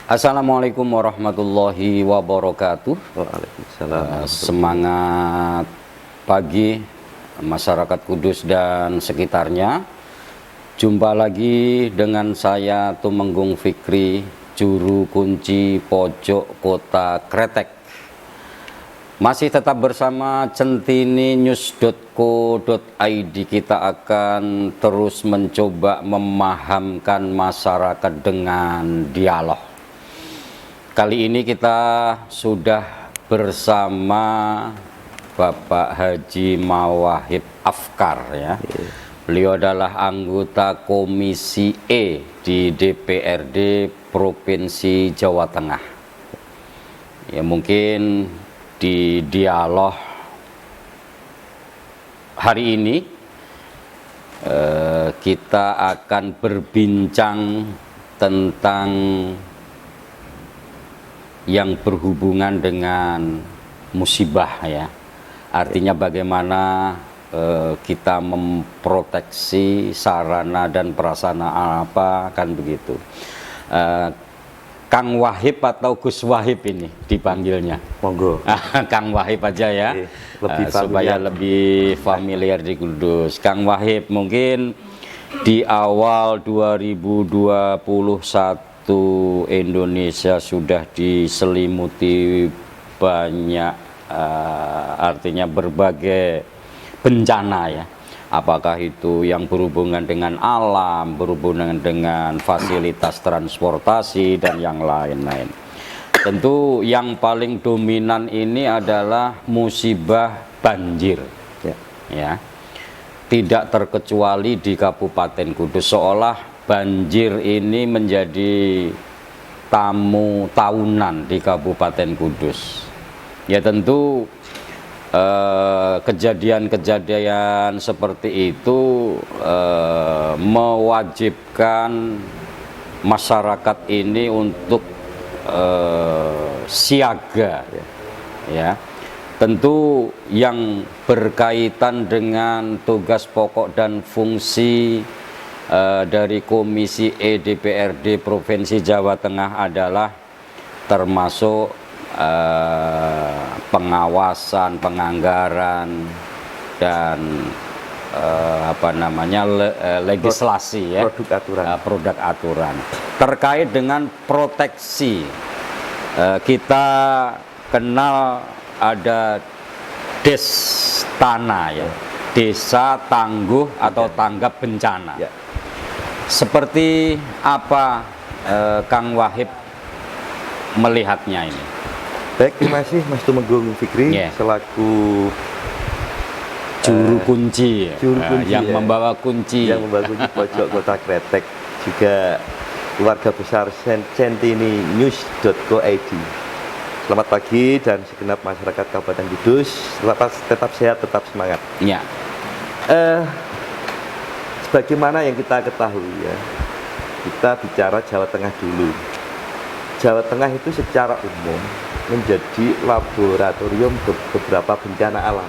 Assalamualaikum warahmatullahi wabarakatuh. Waalaikumsalam. Semangat pagi masyarakat Kudus dan sekitarnya. Jumpa lagi dengan saya Tumenggung Fikri, juru kunci pojok kota Kretek. Masih tetap bersama centininews.co.id. Kita akan terus mencoba memahamkan masyarakat dengan dialog. Kali ini kita sudah bersama Bapak Haji Mawahib Afkar ya. Beliau adalah anggota Komisi E di DPRD Provinsi Jawa Tengah. Ya, mungkin di dialog hari ini kita akan berbincang tentang yang berhubungan dengan musibah ya. Artinya bagaimana kita memproteksi sarana dan prasarana apa kan begitu. Kang Wahib atau Gus Wahib ini dipanggilnya? Monggo. Kang Wahib aja ya. Supaya lebih familiar di Kudus. Kang Wahib, mungkin di awal 2021 Indonesia sudah diselimuti banyak artinya berbagai bencana ya, apakah itu yang berhubungan dengan alam, berhubungan dengan fasilitas transportasi dan yang lain-lain. Tentu yang paling dominan ini adalah musibah banjir ya. Tidak terkecuali di Kabupaten Kudus, seolah banjir ini menjadi tamu tahunan di Kabupaten Kudus. Ya tentu kejadian-kejadian seperti itu mewajibkan masyarakat ini untuk siaga ya. Tentu yang berkaitan dengan tugas pokok dan fungsi dari Komisi E DPRD Provinsi Jawa Tengah adalah termasuk pengawasan, penganggaran dan legislasi ya, produk aturan terkait dengan proteksi. Kita kenal ada Destana ya, Desa Tangguh atau Tanggap Bencana. Seperti apa Kang Wahib melihatnya ini? Baik, terima kasih Mas Tumenggung Fikri selaku juru kunci, yang membawa kunci pojok kota Kretek, juga keluarga besar centininews.co.id. Selamat pagi dan segenap masyarakat Kabupaten Kudus, tetap sehat, tetap semangat. Ya. Sebagaimana yang kita ketahui ya, kita bicara Jawa Tengah dulu. Jawa Tengah itu secara umum menjadi laboratorium beberapa bencana alam.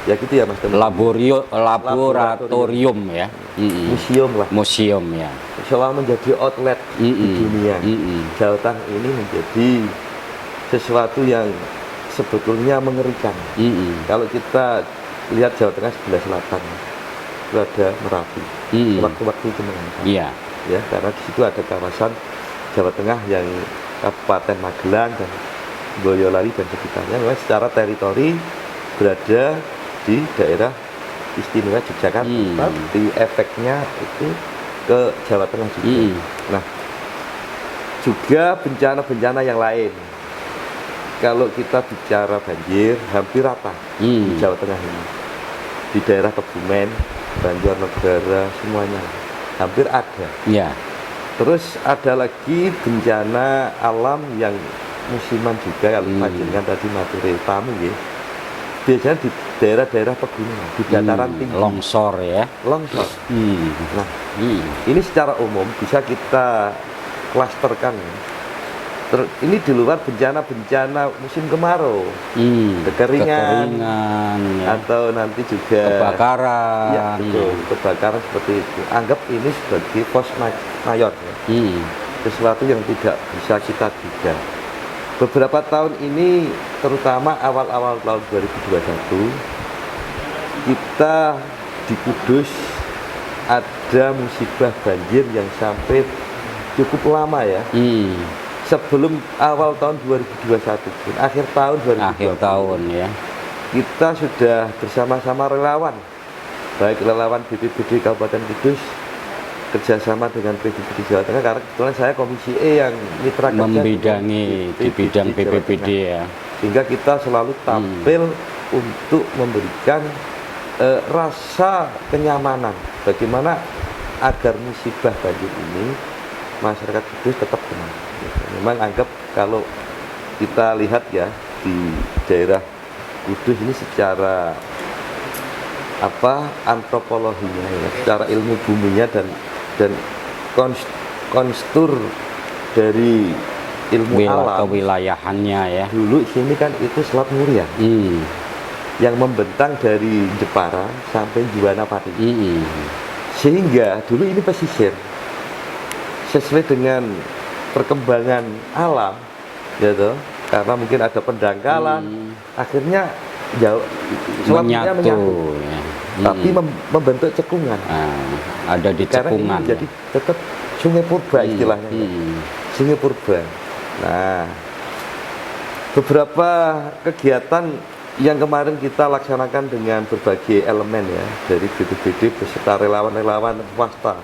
Ya gitu ya Mas teman. Laboratorium ya. Museum lah. Museum ya. Seolah menjadi outlet di dunia. Jawa Tengah ini menjadi sesuatu yang sebetulnya mengerikan. Kalau kita lihat Jawa Tengah sebelah selatan, itu ada Merapi. Waktu-waktu itu mengangkat. Ya, karena di situ ada kawasan Jawa Tengah yang Kabupaten Magelang dan Boyolali dan sekitarnya, memang secara teritori berada di daerah istimewa Yogyakarta, tapi efeknya itu ke Jawa Tengah juga. Nah, juga bencana-bencana yang lain. Kalau kita bicara banjir, hampir rata di Jawa Tengah ini. Di daerah Kebumen, Banjarnegara, semuanya hampir ada. Ya. Terus ada lagi bencana alam yang musiman juga, kalau panjenengan tadi materi tamu ya. Biasanya di daerah-daerah pegunungan, di dataran tinggi. Longsor ya. Longsor. Nah, ini secara umum bisa kita klasterkan. Ini di luar bencana-bencana musim kemarau, kekeringan ya. Atau nanti juga kebakaran. Ya, betul, kebakaran seperti itu. Anggap ini sebagai force mayor. Ya. sesuatu yang tidak bisa kita duga. Beberapa tahun ini, terutama awal-awal tahun 2021, kita di Kudus ada musibah banjir yang sampai cukup lama ya. Sebelum awal tahun 2021 pun, akhir tahun 2020. Akhir tahun ya. Kita sudah bersama-sama relawan, baik relawan BPBD Kabupaten Kudus kerjasama dengan BPBD Jawa Tengah, karena kebetulan saya Komisi E yang mitra kerja membidangi di bidang BPBD ya, sehingga kita selalu tampil untuk memberikan rasa kenyamanan bagaimana agar musibah banjir ini masyarakat Kudus tetap tenang. Memang anggap kalau kita lihat ya di daerah Kudus ini secara antropologinya ya, secara ilmu buminya dan konstur dari ilmu alam kewilayahannya ya. Dulu sini kan itu Selat Muria yang membentang dari Jepara sampai Juwana Pati. Sehingga dulu ini pesisir sesuai dengan perkembangan alam gitu, karena mungkin ada pendangkalan, akhirnya jauh Selat Muria menyatu ya. Tapi membentuk cekungan. Ada di cekungan. Jadi tetap sungai purba istilahnya. Sungai purba. Nah, beberapa kegiatan yang kemarin kita laksanakan dengan berbagai elemen ya, dari BPBD beserta relawan-relawan swasta,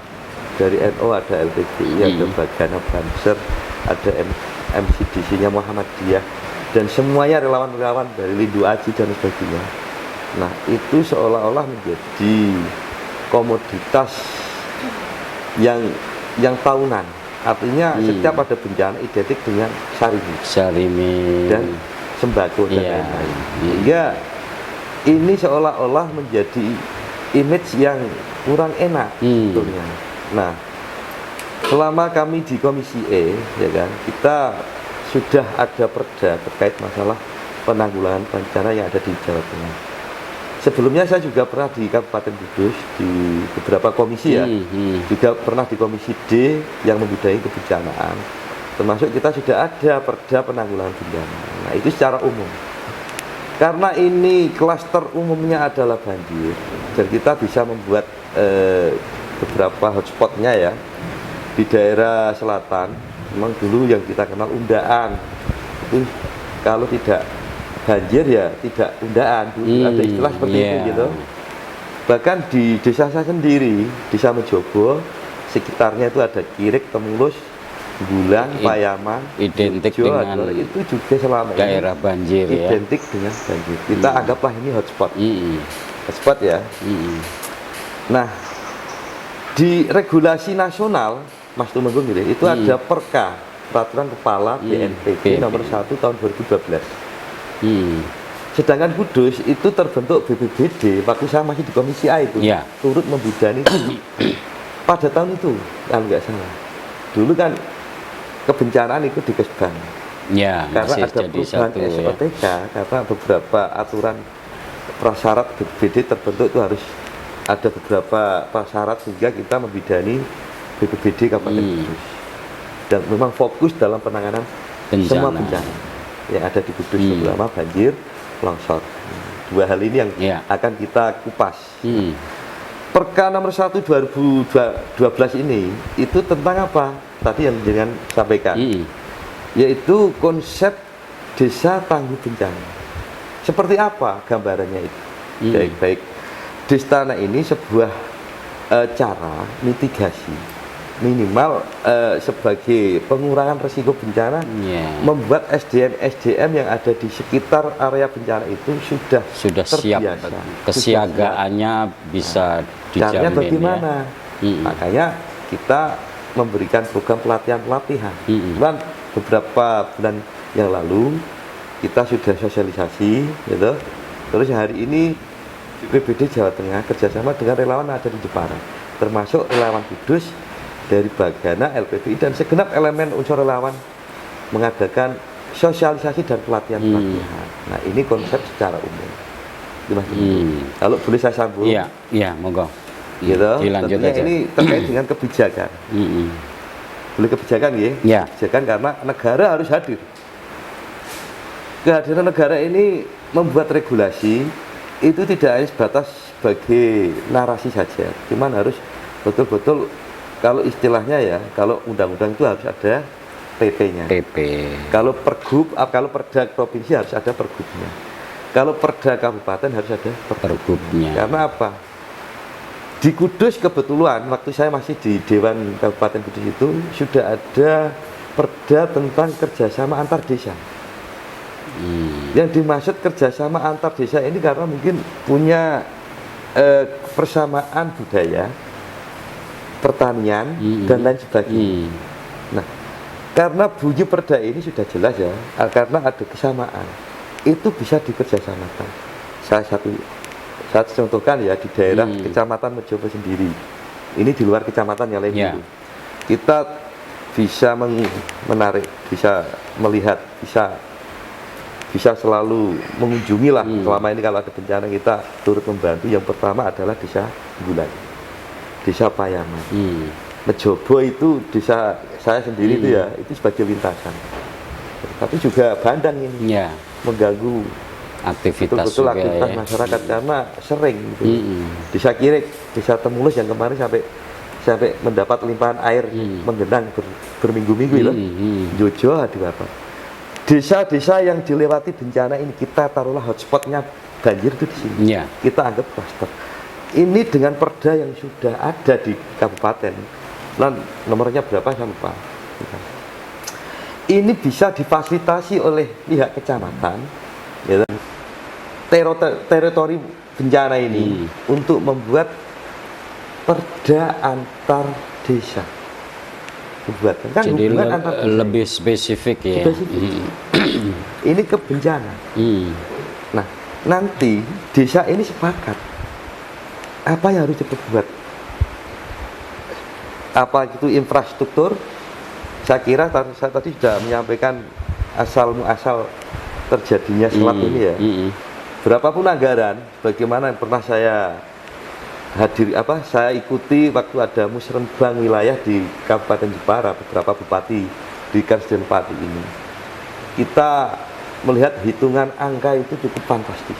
dari NU ada LPGI, ada Bagana Banser, ada MCDC-nya Muhammadiyah, dan semuanya relawan-relawan dari Lindu Aji dan sebagainya. Nah, itu seolah-olah menjadi komoditas yang tahunan. Artinya setiap ada bencana identik dengan sarimi dan sembako dan lain-lain. Sehingga ini seolah-olah menjadi image yang kurang enak sebetulnya. Nah, selama kami di Komisi E, ya kan, kita sudah ada perda terkait masalah penanggulangan bencana yang ada di Jawa Tengah. Sebelumnya saya juga pernah di Kabupaten Kudus di beberapa komisi ya, juga pernah di Komisi D yang membidangi kebencanaan. Termasuk kita sudah ada perda penanggulangan bencana. Nah, itu secara umum. Karena ini klaster umumnya adalah banjir, dan kita bisa membuat beberapa hotspotnya ya di daerah selatan. Memang dulu yang kita kenal undaan itu kalau tidak banjir ya tidak undaan, ada istilah seperti itu gitu. Bahkan di desa saya sendiri, Desa Mejobo, sekitarnya itu ada Kirik, Temulus, Bulan, Payaman, identik Jojo, dengan itu juga selama daerah ini banjir ya. Identik dengan banjir. Kita anggaplah ini hotspot. Hotspot ya. Nah, di regulasi nasional, Mas Tumenggung gitu, itu ada Perka, Peraturan Kepala BNPB nomor 1 tahun 2012. Sedangkan Kudus itu terbentuk BPBD waktu saya masih di Komisi A itu, turut membidani pada tahun itu kalau nggak salah. Dulu kan kebencanaan itu di Kesbang, karena ada perubahan SOTK, karena beberapa aturan prasyarat BPBD terbentuk itu harus ada beberapa prasyarat, sehingga kita membidani BPBD Kabupaten Kudus dan memang fokus dalam penanganan semua bencana yang ada di Kudus, terutama banjir, longsor. Dua hal ini yang akan kita kupas. Perka nomor 1 2012 ini itu tentang apa? Tadi yang dengan sampaikan, yaitu konsep desa tangguh bencana. Seperti apa gambarannya itu? Baik-baik. Destana ini sebuah cara mitigasi minimal sebagai pengurangan resiko bencana, membuat SDM yang ada di sekitar area bencana itu sudah siap, kesiagaannya bisa dijamin. Caranya bagaimana? Makanya kita memberikan program pelatihan. Dan beberapa bulan yang lalu kita sudah sosialisasi, gitu. Terus hari ini BPBD Jawa Tengah kerjasama dengan relawan ada di Jepara, termasuk relawan Kudus dari Bagana, LPBI, dan segenap elemen unsur relawan mengadakan sosialisasi dan pelatihan-pelatihan. Nah, ini konsep secara umum. Kalau boleh saya sambung. Iya, monggo. Gitu. Dilanjut tentunya aja. Ini terkait dengan kebijakan. boleh kebijakan ya, Ya. kebijakan karena negara harus hadir. Kehadiran negara ini membuat regulasi itu tidak hanya sebatas sebagai narasi saja, cuman harus betul-betul, kalau istilahnya ya, kalau undang-undang itu harus ada PP-nya. PP. Kalau pergub, kalau perda provinsi harus ada pergubnya. Kalau perda kabupaten harus ada Pergubnya. Karena apa? Di Kudus kebetulan waktu saya masih di Dewan Kabupaten Kudus itu sudah ada perda tentang kerjasama antar desa. Yang dimaksud kerjasama antar desa ini karena mungkin punya persamaan budaya, pertanian dan lain sebagainya. Nah, karena bunyi perda ini sudah jelas ya, karena ada kesamaan, itu bisa dikerjasamakan. Saya contohkan ya di daerah Kecamatan Mejobo sendiri. Ini di luar kecamatan yang lain dulu. Kita bisa menarik, bisa melihat, bisa selalu mengunjungi lah. Selama ini kalau ada bencana kita turut membantu. Yang pertama adalah desa Bulan, desa Payaman. Mejobo itu desa saya sendiri itu ya, itu sebagai lintasan. Tapi juga bandang ini mengganggu aktivitas betul-betul aktivitas masyarakat karena sering gitu. Desa Kirek, desa Temulus yang kemarin sampai mendapat limpahan air menggenang berminggu-minggu itu. Jojo di apa? Desa-desa yang dilewati bencana ini kita taruhlah hotspotnya banjir itu di sini. Kita anggap klaster. Ini dengan perda yang sudah ada di kabupaten. Dan nomornya berapa saya lupa. Ini bisa difasilitasi oleh pihak kecamatan, ya, teritori bencana ini untuk membuat perda antar desa. Kan jadi antar desa lebih spesifik ya. Ini ke bencana. Nah, nanti desa ini sepakat apa yang harus diperbuat. Apa itu infrastruktur? Saya kira saya tadi sudah menyampaikan asal muasal terjadinya selat ini ya. Berapapun anggaran, bagaimana yang pernah saya saya ikuti waktu ada musrenbang wilayah di Kabupaten Jepara, beberapa bupati di Karsden Pati ini. Kita melihat hitungan angka itu cukup fantastis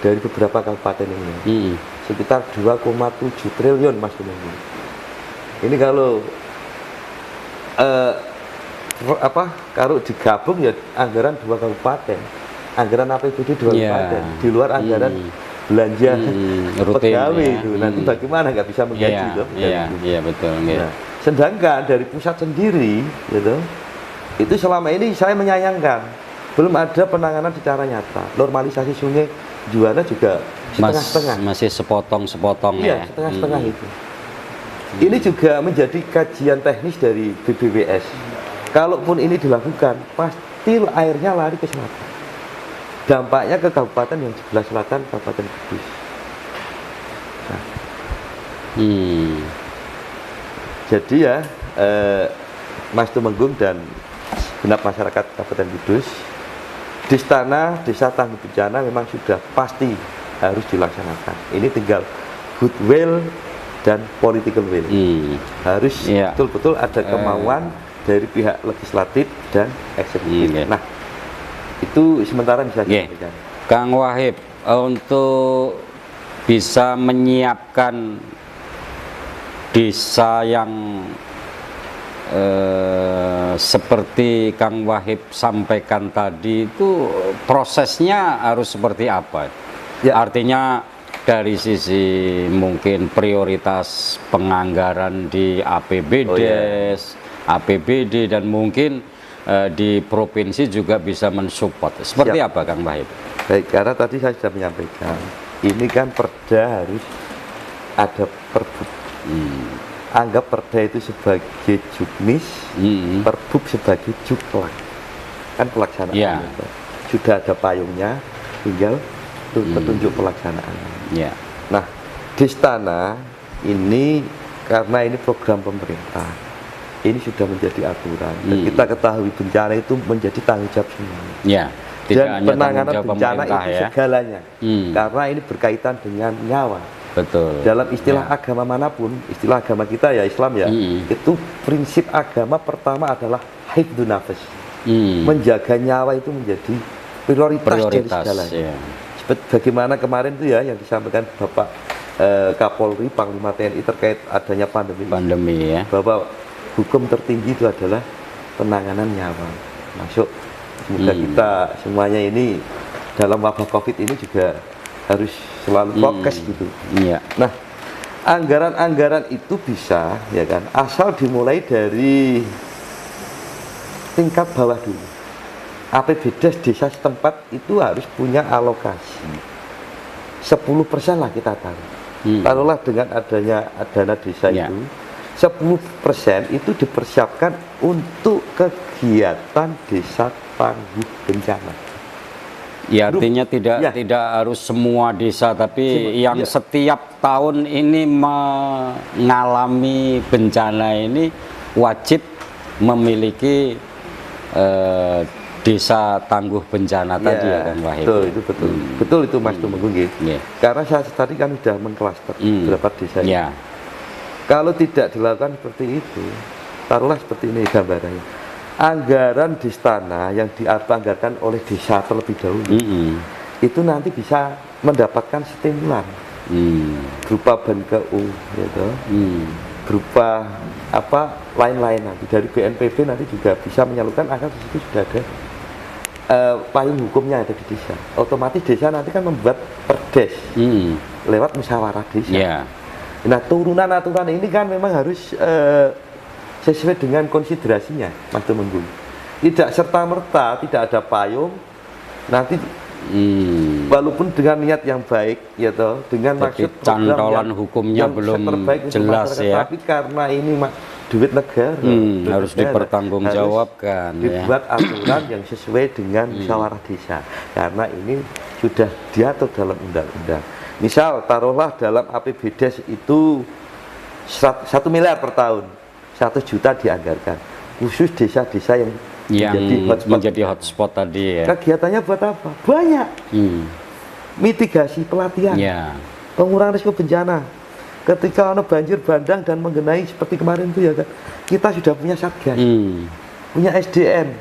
dari beberapa kabupaten ini. Sekitar 2,7 triliun Mas Tumenggung. Ini kalau kalau digabung ya anggaran 2 kabupaten, anggaran APBD 2 kabupaten, di luar anggaran belanja pegawai itu. Nanti bagaimana nggak bisa menggaji itu? Iya betul. Nah, sedangkan dari pusat sendiri, gitu, itu selama ini saya menyayangkan belum ada penanganan secara nyata. Normalisasi sungai Juwana juga setengah-setengah. Masih sepotong-sepotong ya. Setengah-setengah itu. Ini juga menjadi kajian teknis dari BBWS. Kalaupun ini dilakukan, pasti airnya lari ke selatan. Dampaknya ke kabupaten yang sebelah selatan, Kabupaten Kudus. Nah. Jadi ya, Mas Tumenggung dan genap masyarakat Kabupaten Kudus, di istana desa tangguh bencana memang sudah pasti harus dilaksanakan. Ini tinggal goodwill dan political will. Harus betul-betul ada kemauan dari pihak legislatif dan eksekutif. Nah, itu sementara bisa disampaikan. Kang Wahib, untuk bisa menyiapkan desa yang seperti Kang Wahib sampaikan tadi itu prosesnya harus seperti apa? Artinya dari sisi mungkin prioritas penganggaran di APBD dan mungkin di provinsi juga bisa mensupport. Seperti apa Kang Wahib? Baik, karena tadi saya sudah menyampaikan, ini kan perda harus ada perbuk. Anggap perda itu sebagai juknis, perbuk sebagai juklak. Kan pelaksanaan. Sudah ada payungnya, tinggal petunjuk pelaksanaan. Nah, di istana ini karena ini program pemerintah, ini sudah menjadi aturan. Dan kita ketahui bencana itu menjadi tanggung jawab semua. Dan penanganan bencana itu segalanya. Karena ini berkaitan dengan nyawa. Betul. Dalam istilah agama manapun, istilah agama kita ya Islam ya, itu prinsip agama pertama adalah hifdzun nafas. Menjaga nyawa itu menjadi prioritas dari segalanya. Ya. Seperti bagaimana kemarin itu ya yang disampaikan Bapak Kapolri, Panglima TNI terkait adanya pandemi ya. Bahwa hukum tertinggi itu adalah penanganan nyawa. Masuk, semoga kita semuanya ini dalam wabah COVID ini juga harus selalu fokus gitu. Iya. Nah, anggaran-anggaran itu bisa, ya kan, asal dimulai dari tingkat bawah dulu. APBD desa setempat itu harus punya alokasi 10% lah kita taruh. Taruhlah dengan adanya dana desa itu 10% itu dipersiapkan untuk kegiatan desa tangguh bencana. Ya, artinya tidak harus semua desa, tapi yang setiap tahun ini mengalami bencana ini wajib memiliki desa tangguh bencana tadi ya kan Wahid. Betul, itu betul. Betul itu Mas Tumenggung. Karena saya tadi kan sudah mengklaster beberapa desa. Kalau tidak dilakukan seperti itu, taruhlah seperti ini gambarannya. Anggaran di istana yang dianggarkan oleh desa terlebih dahulu itu nanti bisa mendapatkan stimulan berupa BNKU, gitu, berupa apa lain-lain nanti dari BNPB nanti juga bisa menyalurkan agar di situ sudah ada payung hukumnya ada di desa. Otomatis desa nanti kan membuat perdes lewat musyawarah desa. Nah, turunan aturan ini kan memang harus sesuai dengan konsiderasinya, Mas Tumenggung. Tidak serta-merta, tidak ada payung, nanti walaupun dengan niat yang baik, ya toh, dengan tapi maksud cantolan hukumnya belum jelas ya. Tapi karena ini duit negara, harus dipertanggungjawabkan. Dibuat aturan yang sesuai dengan musyawarah desa, karena ini sudah diatur dalam undang-undang. Misal taruhlah dalam APBD itu 1 miliar per tahun. 1 juta dianggarkan khusus desa-desa yang menjadi hotspot tadi ya. Kegiatannya buat apa? Banyak. Mitigasi, pelatihan, pengurangan risiko bencana. Ketika ada banjir bandang dan menggenai seperti kemarin itu ya kan, kita sudah punya satgas, punya SDM.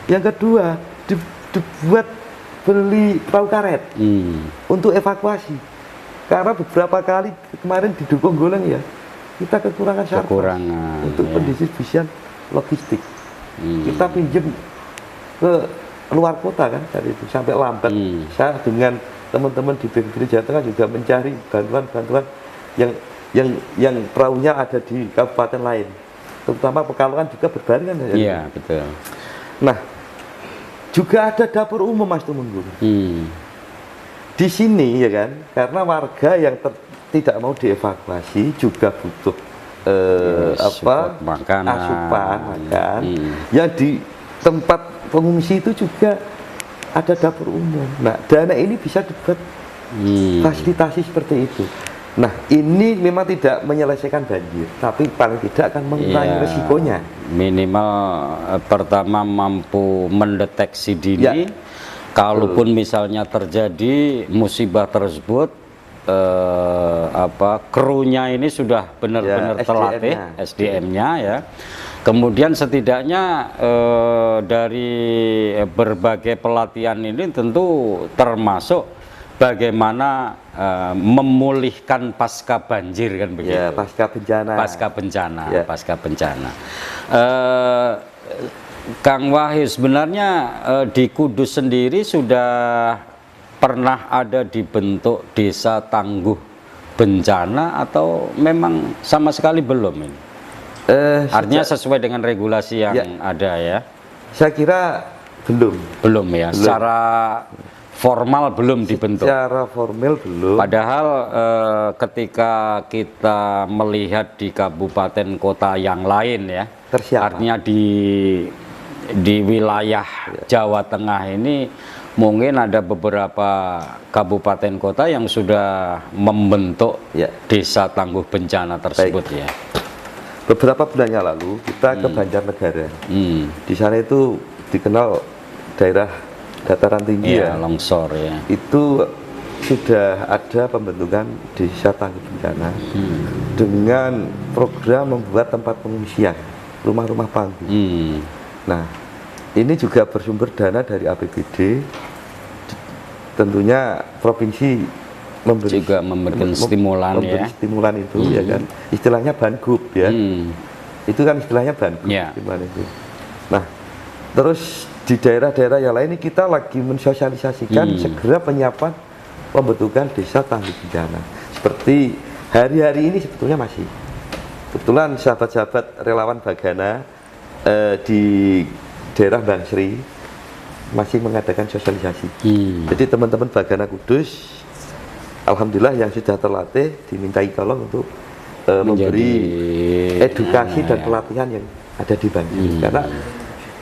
Yang kedua, dibuat beli perahu karet untuk evakuasi. Karena beberapa kali kemarin di Dukunggoleng ya, kita kekurangan sarkas untuk pendistribusian logistik. Kita pinjam ke luar kota kan dari itu sampai lambat. Saya dengan teman-teman di BPBD Jawa Tengah juga mencari bantuan-bantuan yang perahunya ada di kabupaten lain, terutama Pekalongan juga berbarengan. Iya, betul. Nah, juga ada dapur umum Mas Tumenggung. Di sini ya kan, karena warga yang tidak mau dievakuasi juga butuh makanan, asupan makan. Yang di tempat pengungsi itu juga ada dapur umum. Nah, dana ini bisa dibuat fasilitasi seperti itu. Nah, ini memang tidak menyelesaikan banjir, tapi paling tidak akan mengurangi resikonya. Minimal pertama mampu mendeteksi dini. Kalaupun misalnya terjadi musibah tersebut, krunya ini sudah benar-benar terlatih, SDM-nya ya. Kemudian setidaknya dari berbagai pelatihan ini tentu termasuk bagaimana memulihkan pasca banjir kan begitu. Ya, pasca bencana. Pasca bencana. Kang Wahid, sebenarnya di Kudus sendiri sudah pernah ada dibentuk desa tangguh bencana atau memang sama sekali belum ini? Artinya sesuai dengan regulasi yang ada ya? Saya kira belum. Belum ya? Belum. Secara formal belum dibentuk? Secara formal belum. Padahal ketika kita melihat di kabupaten kota yang lain ya, artinya di wilayah Jawa Tengah ini mungkin ada beberapa kabupaten kota yang sudah membentuk desa tangguh bencana tersebut. Ya. Beberapa bulan yang lalu kita ke Banjarnegara. Di sana itu dikenal daerah dataran tinggi longsor ya. Itu sudah ada pembentukan desa tangguh bencana dengan program membuat tempat pengungsian, rumah-rumah panggung. Nah, ini juga bersumber dana dari APBD. Tentunya provinsi memberikan stimulan ya. Stimulan itu ya kan. Istilahnya Banggup ya. Itu kan istilahnya Banggup stimulan itu. Nah, terus di daerah-daerah yang lain ini kita lagi mensosialisasikan segera penyiapan pembentukan desa tangguh bencana. Seperti hari-hari ini sebetulnya masih. Kebetulan sahabat-sahabat relawan Bagana di daerah Bangsri masih mengadakan sosialisasi. Jadi teman-teman Bagana Kudus, alhamdulillah yang sudah terlatih dimintai tolong untuk memberi edukasi dan pelatihan yang ada di Bangsri. Karena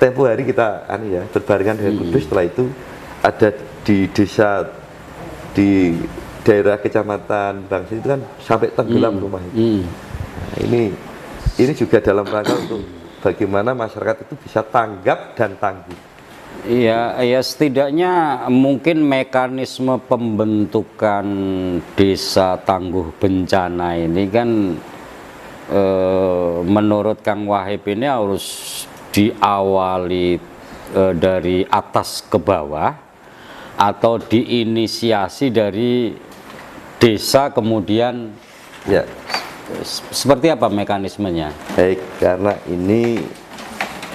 tempo hari kita berbarengan dengan Kudus, setelah itu ada di desa di daerah kecamatan Bangsri itu kan sampai tenggelam rumah itu. Nah, ini juga dalam rangka untuk bagaimana masyarakat itu bisa tanggap dan tangguh. Iya, ya setidaknya mungkin mekanisme pembentukan desa tangguh bencana ini kan menurut Kang Wahib ini harus diawali dari atas ke bawah, atau diinisiasi dari desa kemudian seperti apa mekanismenya? Baik, karena ini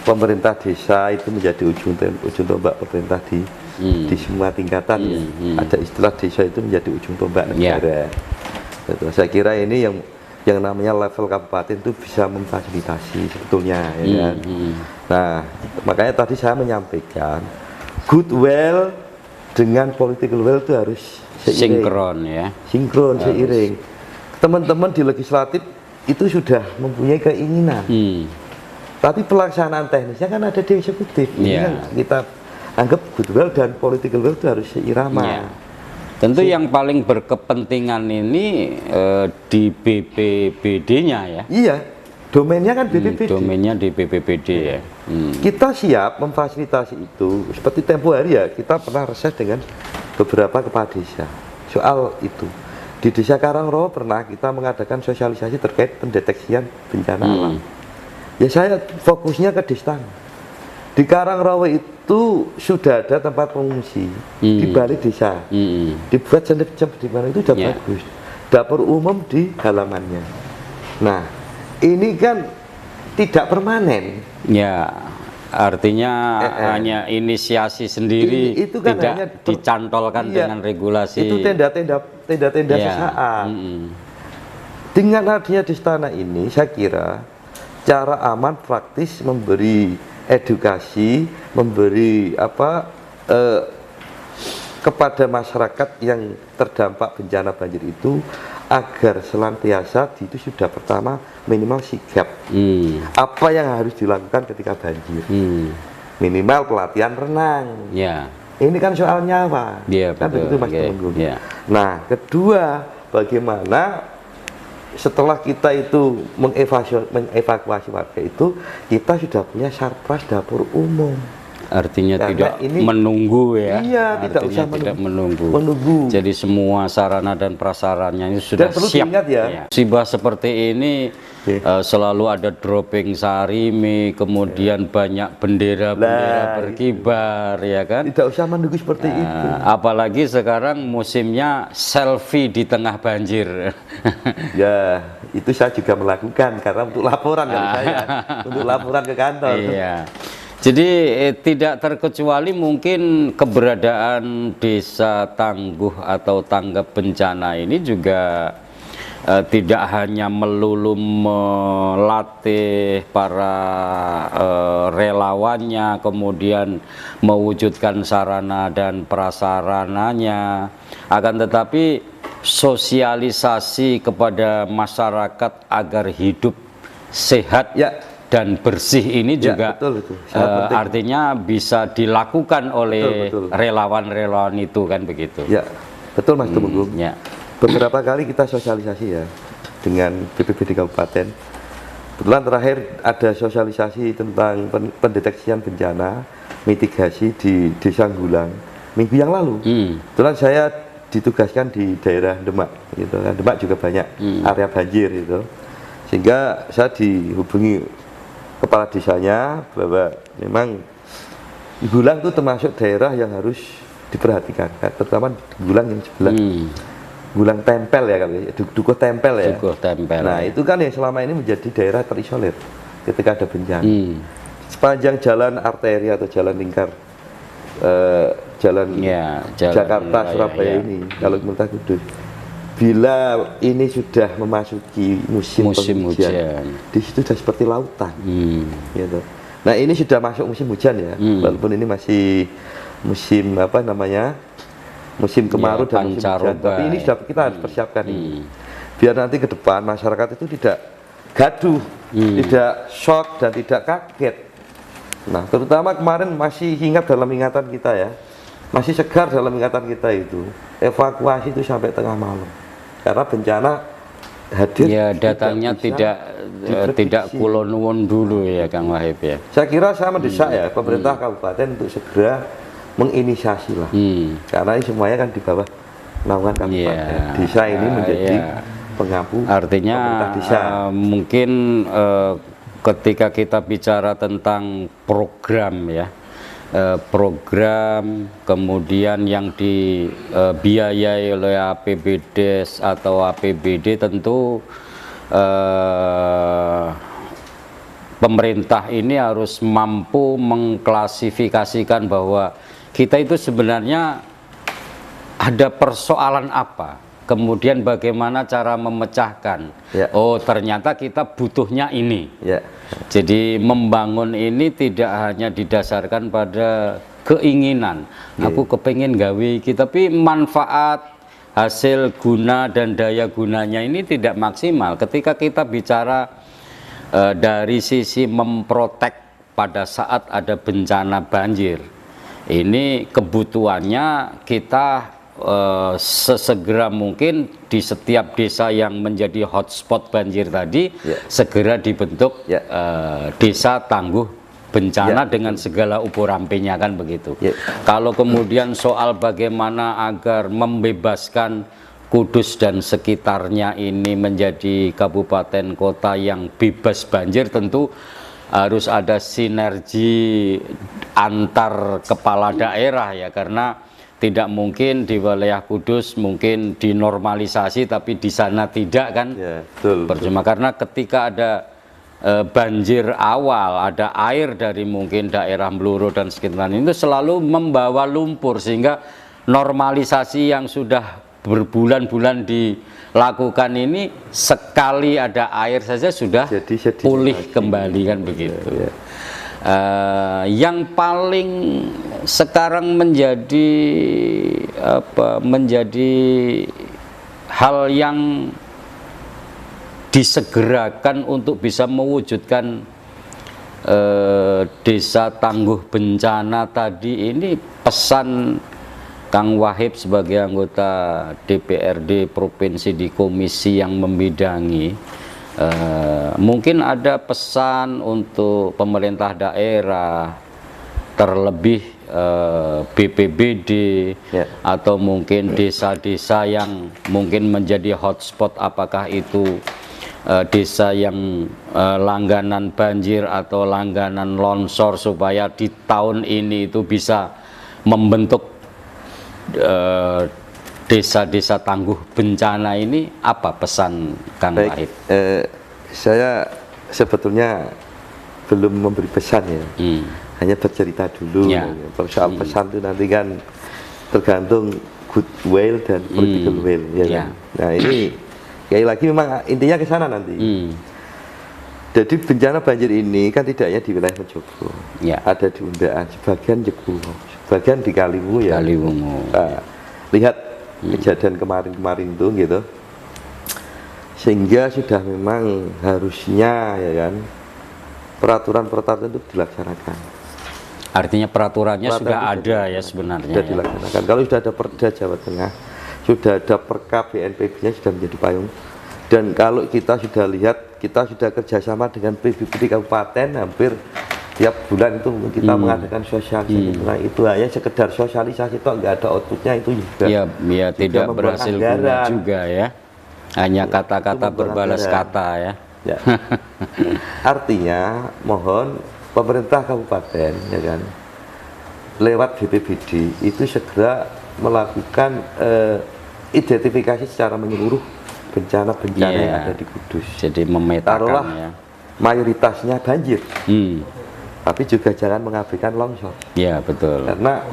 pemerintah desa itu menjadi ujung tombak pemerintah di semua tingkatan ya. Ada istilah desa itu menjadi ujung tombak negara. Saya kira ini yang namanya level kabupaten itu bisa memfasilitasi sebetulnya ya kan? Nah, makanya tadi saya menyampaikan goodwill dengan political will itu harus sinkron ya. Sinkron, seiring. Teman-teman di legislatif itu sudah mempunyai keinginan. Tapi pelaksanaan teknisnya kan ada di eksekutif. Ini kan kita anggap goodwill dan political will itu harus seirama. Tentu yang paling berkepentingan ini di BPBD-nya ya. Iya, domainnya kan BPBD. Domainnya di BPBD ya. Kita siap memfasilitasi itu. Seperti tempo hari ya, kita pernah reses dengan beberapa kepala desa soal itu. Di Desa Karangrowo pernah kita mengadakan sosialisasi terkait pendeteksian bencana alam. Ya saya fokusnya ke Distang. Di Karangrowo itu sudah ada tempat pengungsi di balik desa. Dibuat cendep-cendep di mana itu sudah bagus. Dapur umum di halamannya. Nah, ini kan tidak permanen. Ya, artinya hanya inisiasi sendiri, itu kan tidak hanya dicantolkan dengan regulasi. Itu tenda-tenda sesaat. Dengan adanya di istana ini, saya kira cara aman praktis memberi edukasi, memberi kepada masyarakat yang terdampak bencana banjir itu agar senantiasa itu sudah pertama minimal sigap. Apa yang harus dilakukan ketika banjir? Minimal pelatihan renang. Ini kan soal nyawa. Kan begitu Mas Temenggung. Nah, kedua, bagaimana setelah kita itu mengevakuasi warga itu, kita sudah punya sarpras dapur umum. Artinya karena tidak menunggu ya. Iya, artinya tidak menunggu. Jadi semua sarana dan prasarannya ini sudah siap. Ya. Musibah seperti ini selalu ada dropping sarimi, kemudian banyak bendera-bendera berkibar ya kan. Tidak usah menunggu seperti itu. Apalagi sekarang musimnya selfie di tengah banjir. Ya, itu saya juga melakukan karena untuk laporan dari saya, untuk laporan ke kantor. Iya. Jadi tidak terkecuali mungkin keberadaan desa tangguh atau tanggap bencana ini juga tidak hanya melulu melatih para relawannya, kemudian mewujudkan sarana dan prasarananya, akan tetapi sosialisasi kepada masyarakat agar hidup sehat dan bersih ini juga artinya bisa dilakukan oleh relawan-relawan itu kan begitu. Ya, betul Mas Temenggung. Beberapa kali kita sosialisasi ya dengan BPBD Kabupaten. Kebetulan terakhir ada sosialisasi tentang pendeteksian bencana mitigasi di Desa Gulang minggu yang lalu. Kebetulan saya ditugaskan di daerah Demak gitu kan. Demak juga banyak area banjir gitu. Sehingga saya dihubungi kepala desanya bahwa memang Gulang itu termasuk daerah yang harus diperhatikan, terutama Gulang yang sebelah Gulang Tempel ya, kalau Dukuh Tempel ya. Dukuh Tempel. Nah itu kan yang selama ini menjadi daerah terisolir ketika ada bencana. Sepanjang jalan arteri atau jalan lingkar jalan Jakarta Surabaya ini, kalau pemerintah Kudus, bila ini sudah memasuki musim hujan, di situ sudah seperti lautan. Gitu. Nah ini sudah masuk musim hujan ya, walaupun ini masih musim apa namanya, musim kemarau dan musim hujan, tapi ini sudah kita harus persiapkan ini, biar nanti ke depan masyarakat itu tidak gaduh, tidak shock dan tidak kaget. Nah terutama kemarin masih ingat dalam ingatan kita ya, masih segar dalam ingatan kita itu evakuasi itu sampai tengah malam karena bencana hadir. Ya datangnya tidak kulon dulu ya Kang Wahib ya. Saya kira saya mendesak ya pemerintah kabupaten untuk segera menginisiasi lah, karena ini semuanya kan di bawah naungan kabupaten. Desa ini menjadi pengampu. Artinya mungkin ketika kita bicara tentang program ya, program kemudian yang dibiayai oleh APBDes atau APBD, tentu pemerintah ini harus mampu mengklasifikasikan bahwa kita itu sebenarnya ada persoalan apa, kemudian bagaimana cara memecahkan. Oh ternyata kita butuhnya ini. Jadi membangun ini tidak hanya didasarkan pada keinginan, aku kepengen gawe iki, tapi manfaat, hasil guna dan daya gunanya ini tidak maksimal. Ketika kita bicara dari sisi memprotek pada saat ada bencana banjir, ini kebutuhannya kita sesegera mungkin di setiap desa yang menjadi hotspot banjir tadi segera dibentuk desa tangguh bencana dengan segala ukur-rampenya, kan begitu. Kalau kemudian soal bagaimana agar membebaskan Kudus dan sekitarnya ini menjadi kabupaten kota yang bebas banjir, tentu harus ada sinergi antar kepala daerah ya, karena tidak mungkin di wilayah Kudus mungkin dinormalisasi tapi di sana tidak, kan. Percuma, karena ketika ada banjir awal, ada air dari mungkin daerah Bluro dan sekitarnya itu selalu membawa lumpur, sehingga normalisasi yang sudah berbulan-bulan dilakukan ini sekali ada air saja sudah pulih kembali, kan begitu. Yang paling sekarang menjadi hal yang disegerakan untuk bisa mewujudkan desa tangguh bencana tadi ini, pesan Kang Wahib sebagai anggota DPRD provinsi di komisi yang membidangi, mungkin ada pesan untuk pemerintah daerah, terlebih BPBD atau mungkin desa-desa yang mungkin menjadi hotspot, apakah itu desa yang langganan banjir atau langganan longsor, supaya di tahun ini itu bisa membentuk desa-desa tangguh bencana ini. Apa pesan Kang Wahib? Saya sebetulnya belum memberi pesan ya, hanya bercerita dulu. Soal pesan itu nanti kan tergantung goodwill dan political will ya kan? Nah ini sekali lagi memang intinya ke sana nanti. Jadi bencana banjir ini kan tidak hanya di wilayah Mojokerto, ada di Undaan, sebagian Jekulo, sebagian di Kaliwungu ya. Lihat kejadian kemarin itu gitu, sehingga sudah memang harusnya ya kan peraturan itu dilaksanakan. Artinya peraturannya sudah ada ya sebenarnya. Sudah dilaksanakan. Kalau sudah ada Perda Jawa Tengah, sudah ada Perkap BNPB-nya sudah menjadi payung. Dan kalau kita sudah lihat, kita sudah kerjasama dengan PBBD Kabupaten, hampir tiap bulan itu kita mengadakan sosialisasi. Nah, itu hanya sekedar sosialisasi itu nggak ada outputnya, itu juga ya tidak berhasil guna juga ya, hanya kata-kata berbalas kata ya. Ya. Artinya mohon pemerintah kabupaten ya kan lewat BPBD itu segera melakukan identifikasi secara menyeluruh bencana-bencana yang ada di Kudus. Jadi memetakan ya. Mayoritasnya banjir. Tapi juga jangan mengabaikan longsor. Iya, betul. Karena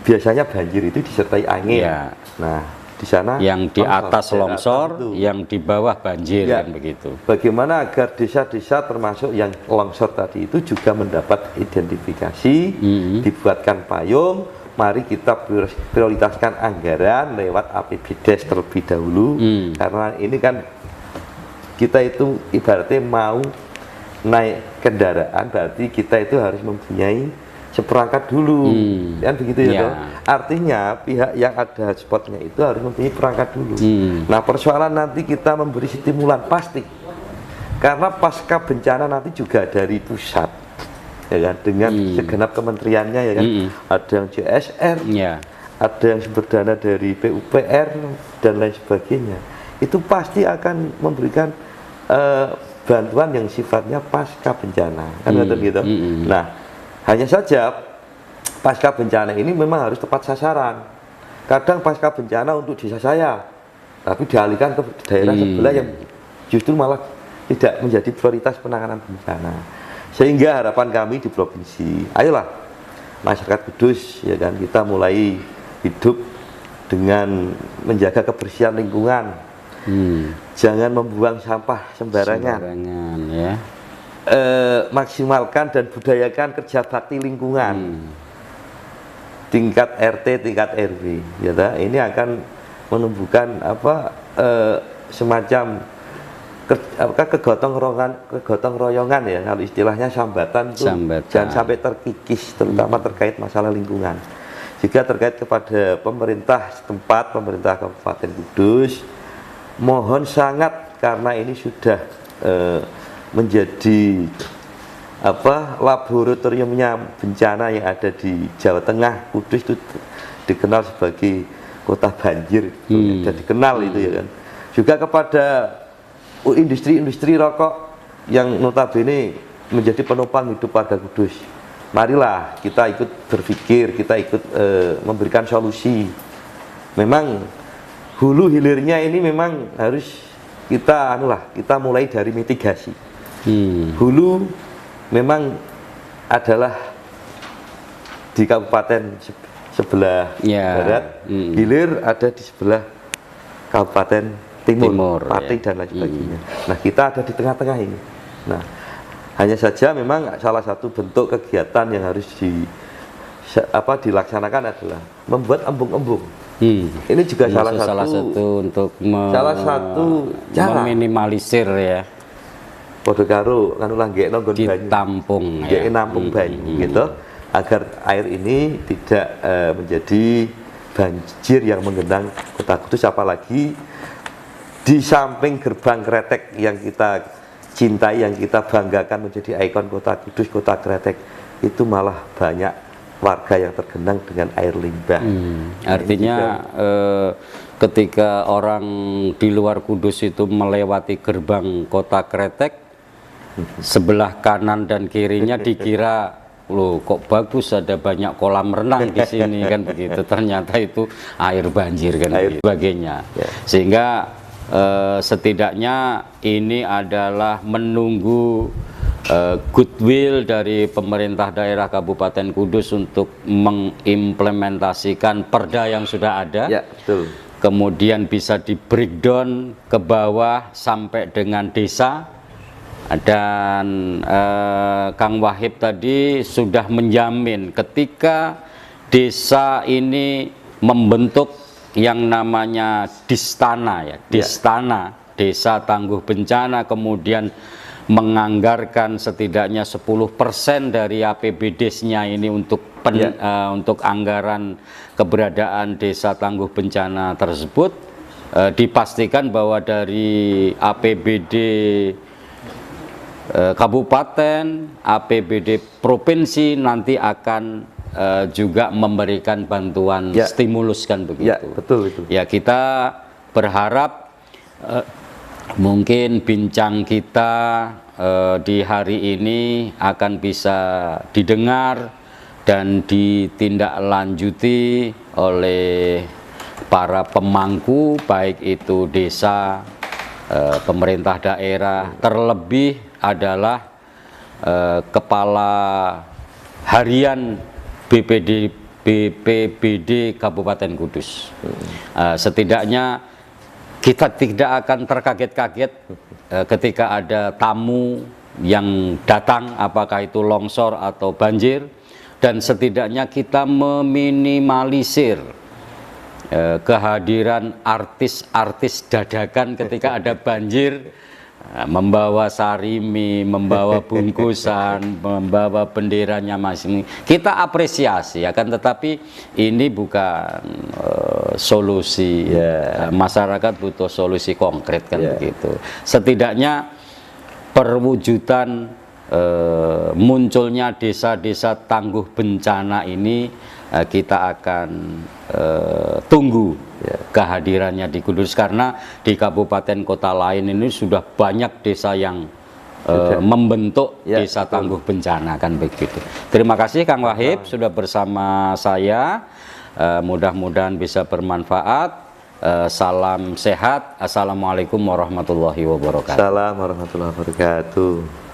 biasanya banjir itu disertai angin. Ya. Nah, di sana yang di atas longsor, yang di bawah banjir kan begitu. Bagaimana agar desa-desa termasuk yang longsor tadi itu juga mendapat identifikasi, dibuatkan payung. Mari kita prioritaskan anggaran lewat APBDes terlebih dahulu, karena ini kan kita itu ibaratnya mau naik kendaraan, berarti kita itu harus mempunyai seperangkat dulu, kan begitu ya. Artinya pihak yang ada spotnya itu harus mempunyai perangkat dulu. Nah, persoalan nanti kita memberi stimulan pasti, karena pasca bencana nanti juga dari pusat, ya kan, dengan segenap kementeriannya ya kan, ada yang CSR, ada yang sumber dana dari PUPR dan lain sebagainya. Itu pasti akan memberikan bantuan yang sifatnya pasca bencana, kan gitu. Nah, hanya saja pasca bencana ini memang harus tepat sasaran. Kadang pasca bencana untuk desa saya, tapi dialihkan ke daerah sebelah yang justru malah tidak menjadi prioritas penanganan bencana. Sehingga harapan kami di provinsi, ayolah masyarakat Kudus ya kan, kita mulai hidup dengan menjaga kebersihan lingkungan. Jangan membuang sampah sembarangan ya. Maksimalkan dan budayakan kerja bakti lingkungan tingkat RT, tingkat RW ya, ini akan menumbuhkan semacam kegotong royongan ya, kalau istilahnya sambatan itu jangan sampai terkikis, terutama terkait masalah lingkungan. Juga terkait kepada pemerintah setempat, pemerintah Kabupaten Kudus, mohon sangat, karena ini sudah menjadi laboratoriumnya bencana yang ada di Jawa Tengah. Kudus itu dikenal sebagai kota banjir, sudah dikenal itu ya kan. Juga kepada industri-industri rokok yang notabene menjadi penopang hidup warga Kudus. Marilah kita ikut berpikir, kita ikut memberikan solusi. Memang hulu hilirnya ini memang harus kita kita mulai dari mitigasi. Hulu memang adalah di kabupaten sebelah barat, hilir ada di sebelah kabupaten timur, Pati dan lain sebagainya. Nah, kita ada di tengah-tengah ini. Nah, hanya saja memang salah satu bentuk kegiatan yang harus dilaksanakan adalah membuat embung-embung. Ini juga salah satu untuk cara meminimalisir ya. Padha karo ditampung ya, nampung banyu gitu, agar air ini tidak menjadi banjir yang menggenang kota Kudus, apalagi di samping gerbang Kretek yang kita cintai, yang kita banggakan menjadi ikon kota Kudus, kota Kretek, itu malah banyak warga yang tergenang dengan air limbah. Artinya ketika orang di luar Kudus itu melewati gerbang kota Kretek, sebelah kanan dan kirinya dikira, loh kok bagus ada banyak kolam renang di sini kan begitu. Ternyata itu air banjir kan begitu, sebagainya. Sehingga setidaknya ini adalah menunggu goodwill dari pemerintah daerah Kabupaten Kudus untuk mengimplementasikan perda yang sudah ada, kemudian bisa di breakdown ke bawah sampai dengan desa. Dan Kang Wahib tadi sudah menjamin ketika desa ini membentuk yang namanya Distana ya, Distana Desa Tangguh Bencana, kemudian menganggarkan setidaknya 10% dari APBDes-nya ini untuk untuk anggaran keberadaan Desa Tangguh Bencana tersebut, dipastikan bahwa dari APBD kabupaten, APBD provinsi nanti akan juga memberikan bantuan stimulus kan begitu. Ya, betul itu. Ya, kita berharap mungkin bincang kita di hari ini akan bisa didengar dan ditindaklanjuti oleh para pemangku, baik itu desa, pemerintah daerah, terlebih adalah kepala harian BPBD Kabupaten Kudus. Setidaknya kita tidak akan terkaget-kaget ketika ada tamu yang datang, apakah itu longsor atau banjir, dan setidaknya kita meminimalisir kehadiran artis-artis dadakan ketika ada banjir, membawa sarimi, membawa bungkusan, membawa benderanya masing-masing. Kita apresiasi, akan tetapi ini bukan solusi. Masyarakat butuh solusi konkret kan begitu. Setidaknya perwujudan munculnya desa-desa tangguh bencana ini kita akan tunggu kehadirannya di Kudus, karena di kabupaten kota lain ini sudah banyak desa yang membentuk desa tangguh bencana kan begitu. Terima kasih Kang Wahib sudah bersama saya, mudah-mudahan bisa bermanfaat. Salam sehat. Assalamualaikum warahmatullahi wabarakatuh. Assalamualaikum warahmatullahi wabarakatuh.